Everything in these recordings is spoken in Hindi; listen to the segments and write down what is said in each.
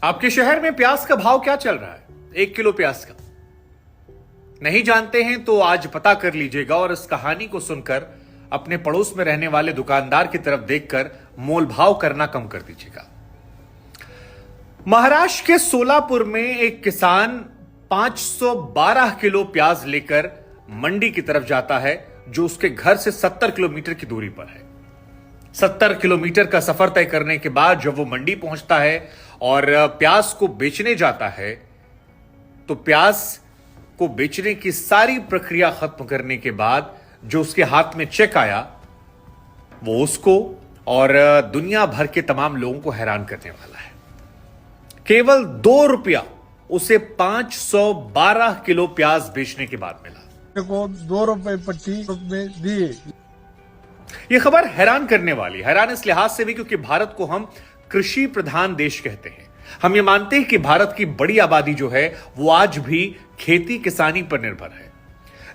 आपके शहर में प्याज का भाव क्या चल रहा है? 1 किलो प्याज का नहीं जानते हैं तो आज पता कर लीजिएगा और इस कहानी को सुनकर अपने पड़ोस में रहने वाले दुकानदार की तरफ देखकर मोल भाव करना कम कर दीजिएगा। महाराष्ट्र के सोलापुर में एक किसान 512 किलो प्याज लेकर मंडी की तरफ जाता है, जो उसके घर से 70 किलोमीटर की दूरी पर है। 70 किलोमीटर का सफर तय करने के बाद जब वो मंडी पहुंचता है और प्याज को बेचने जाता है, तो प्याज को बेचने की सारी प्रक्रिया खत्म करने के बाद जो उसके हाथ में चेक आया, वो उसको और दुनिया भर के तमाम लोगों को हैरान करने वाला है। केवल 2 रुपया उसे 512 किलो प्याज बेचने के बाद मिला। को 2 रुपए पट्टी में दिए। यह खबर हैरान करने वाली, हैरान इस लिहाज से भी क्योंकि भारत को हम कृषि प्रधान देश कहते हैं। हम ये मानते हैं कि भारत की बड़ी आबादी जो है वो आज भी खेती किसानी पर निर्भर है,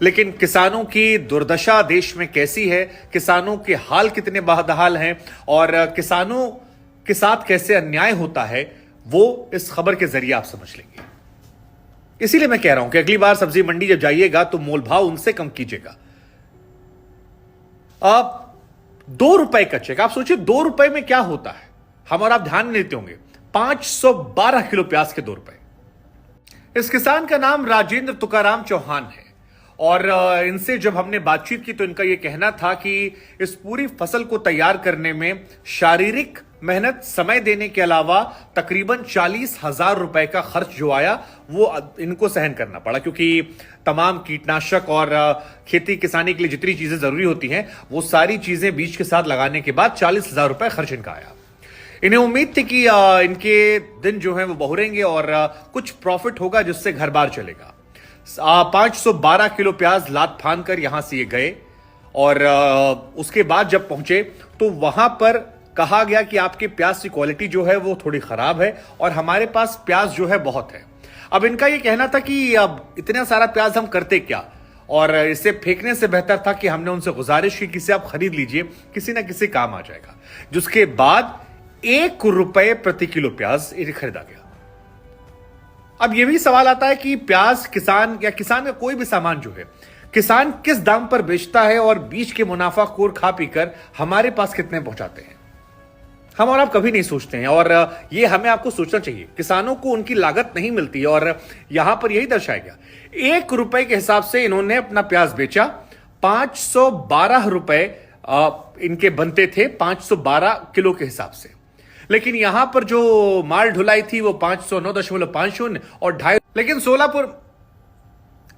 लेकिन किसानों की दुर्दशा देश में कैसी है, किसानों के हाल कितने बदहाल हैं और किसानों के साथ कैसे अन्याय होता है, वो इस खबर के जरिए आप समझ लेंगे। इसीलिए मैं कह रहा हूं कि अगली बार सब्जी मंडी जब जाइएगा तो मोल भाव उनसे कम कीजिएगा। अब 2 रुपए का चेक, आप सोचिए 2 रुपए में क्या होता है। हम और आप ध्यान नहीं देते होंगे, 512 किलो प्याज के 2 रुपए। इस किसान का नाम राजेंद्र तुकाराम चौहान है और इनसे जब हमने बातचीत की तो इनका यह कहना था कि इस पूरी फसल को तैयार करने में शारीरिक मेहनत, समय देने के अलावा तकरीबन 40,000 रुपए का खर्च जो आया वो इनको सहन करना पड़ा, क्योंकि तमाम कीटनाशक और खेती किसानी के लिए जितनी चीजें जरूरी होती हैं वो सारी चीजें बीज के साथ लगाने के बाद 40,000 रुपए खर्च इनका आया। इन्हें उम्मीद थी कि इनके दिन जो है वो बहुरेंगे और कुछ प्रॉफिट होगा जिससे घर बार चलेगा। 512 किलो प्याज लाद फान कर यहां से ये गए और उसके बाद जब पहुंचे तो वहां पर कहा गया कि आपके प्याज की क्वालिटी जो है वो थोड़ी खराब है और हमारे पास प्याज जो है बहुत है। अब इनका यह कहना था कि अब इतना सारा प्याज हम करते क्या, और इसे फेंकने से बेहतर था कि हमने उनसे गुजारिश की किसी आप खरीद लीजिए, किसी ना किसी काम आ जाएगा। जिसके बाद 1 रुपए प्रति किलो प्याज खरीदा गया। अब यह भी सवाल आता है कि प्याज किसान या किसान का कोई भी सामान जो है किसान किस दाम पर बेचता है और बीच के मुनाफाखोर खा पीकर हमारे पास कितने पहुंचाते हैं, हम और आप कभी नहीं सोचते हैं। और ये हमें आपको सोचना चाहिए। किसानों को उनकी लागत नहीं मिलती और यहां पर यही दर्शाया गया। 1 रुपए के हिसाब से इन्होंने अपना प्याज बेचा। 512 रुपए इनके बनते थे 512 किलो के हिसाब से, लेकिन यहां पर जो माल ढुलाई थी वो 509.50 और 2.5।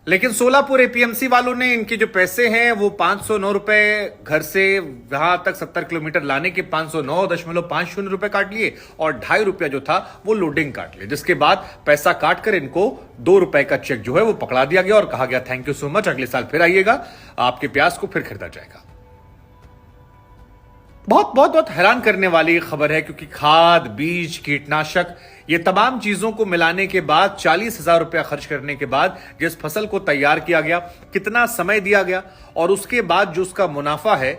लेकिन सोलापुर एपीएमसी वालों ने इनके जो पैसे हैं वो 509 रुपए घर से वहां तक 70 किलोमीटर लाने के 509.50 रुपए काट लिए और 2.5 रुपया जो था वो लोडिंग काट लिए, जिसके बाद पैसा काट कर इनको 2 रुपए का चेक जो है वो पकड़ा दिया गया और कहा गया थैंक यू सो मच, अगले साल फिर आइएगा, आपके प्याज को फिर खरीदा जाएगा। बहुत हैरान करने वाली खबर है, क्योंकि खाद, बीज, कीटनाशक, ये तमाम चीजों को मिलाने के बाद 40,000 रुपया खर्च करने के बाद जिस फसल को तैयार किया गया, कितना समय दिया गया और उसके बाद जो उसका मुनाफा है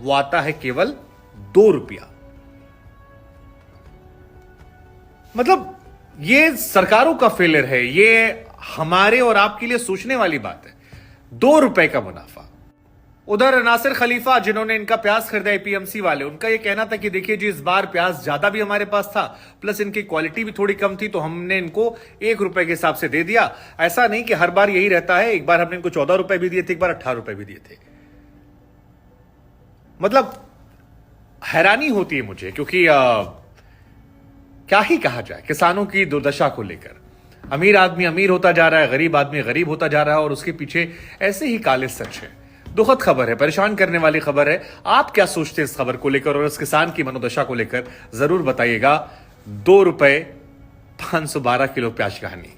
वो आता है केवल 2 रुपया। मतलब ये सरकारों का फेलियर है, ये हमारे और आपके लिए सोचने वाली बात है। 2 रुपए का मुनाफा। उधर नासिर खलीफा जिन्होंने इनका प्याज खरीदा एपीएमसी वाले, उनका यह कहना था कि देखिए जी इस बार प्याज ज्यादा भी हमारे पास था, प्लस इनकी क्वालिटी भी थोड़ी कम थी, तो हमने इनको 1 रुपए के हिसाब से दे दिया। ऐसा नहीं कि हर बार यही रहता है, एक बार हमने इनको 14 रुपए भी दिए थे, एक बार 18 रुपए भी दिए थे। मतलब हैरानी होती है मुझे, क्योंकि क्या ही कहा जाए किसानों की दुर्दशा को लेकर। अमीर आदमी अमीर होता जा रहा है, गरीब आदमी गरीब होता जा रहा है और उसके पीछे ऐसे ही काले सच है। दुखद खबर है, परेशान करने वाली खबर है। आप क्या सोचते हैं इस खबर को लेकर और इस किसान की मनोदशा को लेकर, जरूर बताइएगा। 2 रुपए 512 किलो प्याज कहानी।